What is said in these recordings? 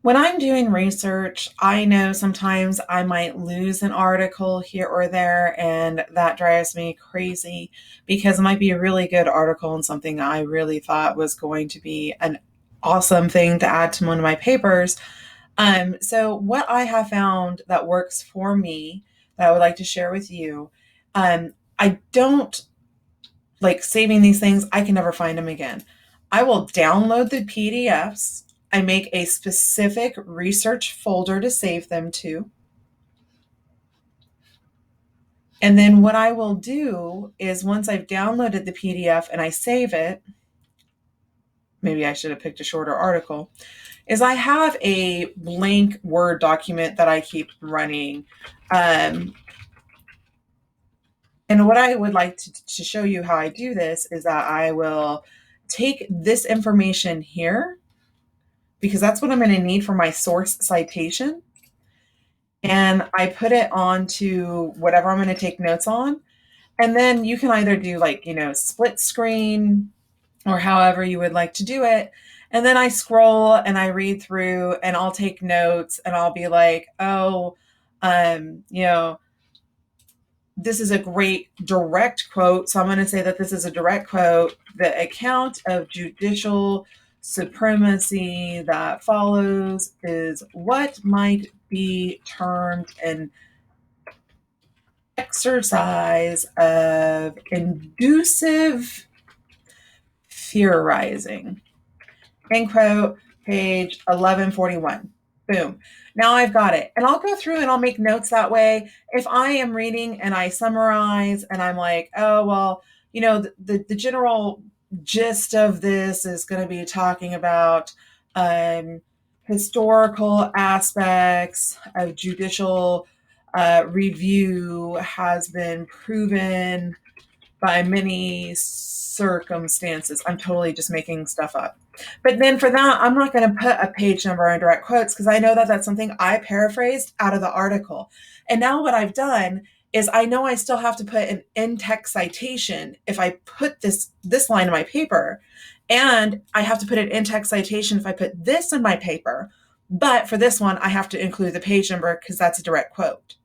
When I'm doing research, I know sometimes I might lose an article here or there, and that drives me crazy because it might be a really good article and something I really thought was going to be an awesome thing to add to one of my papers. So, what I have found that works for me that I would like to share with you, I don't like saving these things, I can never find them again. I will download the PDFs. I make a specific research folder to save them to. And then what I will do is once I've downloaded the PDF and I save it, maybe I should have picked a shorter article, is I have a blank Word document that I keep running. Um, and what I would like to show you how I do this is that I will take this information here because that's what I'm going to need for my source citation. And I put it onto whatever I'm going to take notes on. And then you can either do like, split screen or however you would like to do it. And then I scroll and I read through and I'll take notes and I'll be like, oh, um, you know, this is a great direct quote. So I'm going to say that this is a direct quote. The account of judicial supremacy that follows is what might be termed an exercise of inducive theorizing. End quote, page 1141. Boom. Now I've got it. And I'll go through and I'll make notes that way. If I am reading and I summarize and I'm like, oh, well, the general gist of this is going to be talking about um, historical aspects of judicial review has been proven by many circumstances. I'm totally just making stuff up. But then for that, I'm not going to put a page number in direct quotes because I know that that's something I paraphrased out of the article. And now what I've done is I know I still have to put an in-text citation if I put this line in my paper, and I have to put an in-text citation if I put this in my paper. But for this one, I have to include the page number because that's a direct quote.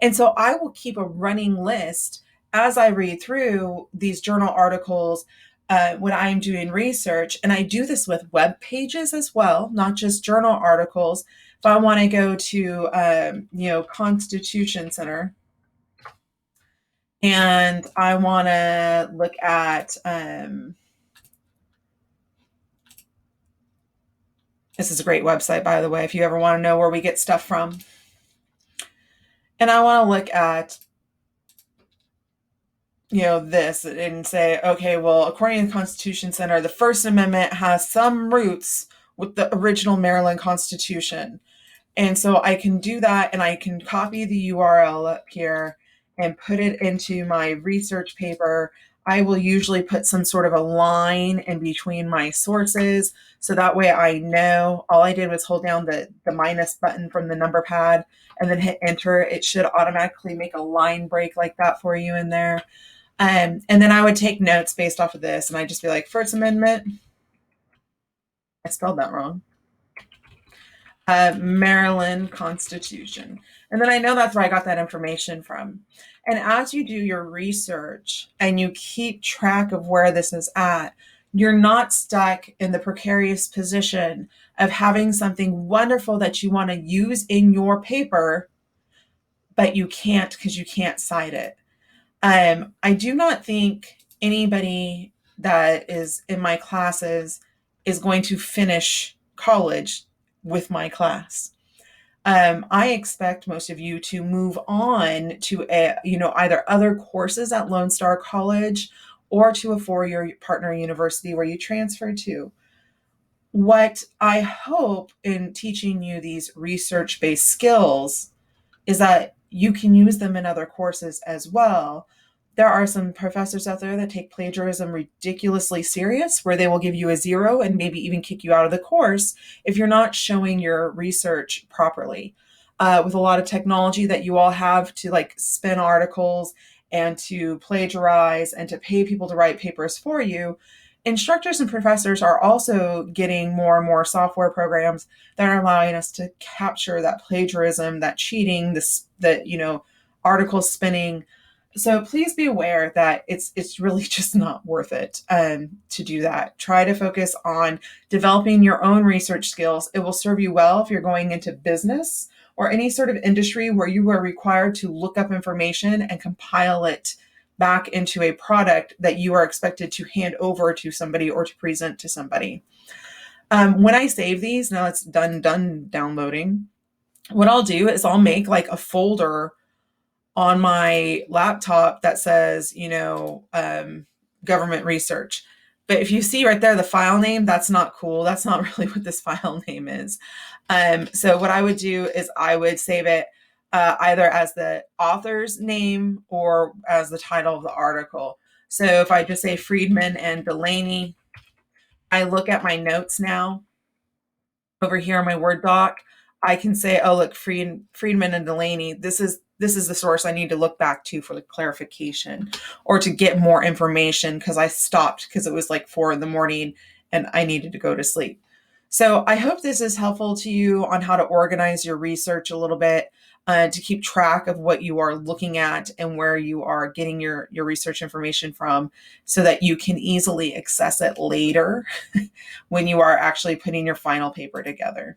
And so I will keep a running list as I read through these journal articles when I'm doing research. And I do this with web pages as well, not just journal articles. If I want to go to, Constitution Center and I want to look at, this is a great website, by the way, if you ever want to know where we get stuff from. And I want to look at this and say, okay, well, according to the Constitution Center, the First Amendment has some roots with the original Maryland Constitution. And so I can do that and I can copy the URL up here and put it into my research paper. I will usually put some sort of a line in between my sources. So that way I know all I did was hold down the minus button from the number pad and then hit enter. It should automatically make a line break like that for you in there. And then I would take notes based off of this, and I'd just be like, First Amendment, I spelled that wrong. Maryland Constitution. And then I know that's where I got that information from. And as you do your research and you keep track of where this is at, you're not stuck in the precarious position of having something wonderful that you want to use in your paper, but you can't because you can't cite it. I do not think anybody that is in my classes is going to finish college with my class. I expect most of you to move on to either other courses at Lone Star College or to a four-year partner university where you transfer to. What I hope in teaching you these research-based skills is that you can use them in other courses as well. There are some professors out there that take plagiarism ridiculously serious, where they will give you a 0 and maybe even kick you out of the course if you're not showing your research properly. With a lot of technology that you all have to like spin articles and to plagiarize and to pay people to write papers for you, instructors and professors are also getting more and more software programs that are allowing us to capture that plagiarism, that cheating, this that article spinning. So please be aware that it's really just not worth it to do that. Try to focus on developing your own research skills. It will serve you well if you're going into business or any sort of industry where you are required to look up information and compile it back into a product that you are expected to hand over to somebody or to present to somebody. When I save these, now it's done downloading. What I'll do is I'll make like a folder on my laptop that says, government research. But if you see right there the file name, that's not cool. That's not really what this file name is. So what I would do is I would save it either as the author's name or as the title of the article. So if I just say Friedman and Delaney, I look at my notes now over here on my Word doc. I can say, oh, look, Friedman and Delaney, this is the source I need to look back to for the clarification or to get more information because I stopped because it was like 4 a.m. and I needed to go to sleep. So I hope this is helpful to you on how to organize your research a little bit, to keep track of what you are looking at and where you are getting your research information from so that you can easily access it later when you are actually putting your final paper together.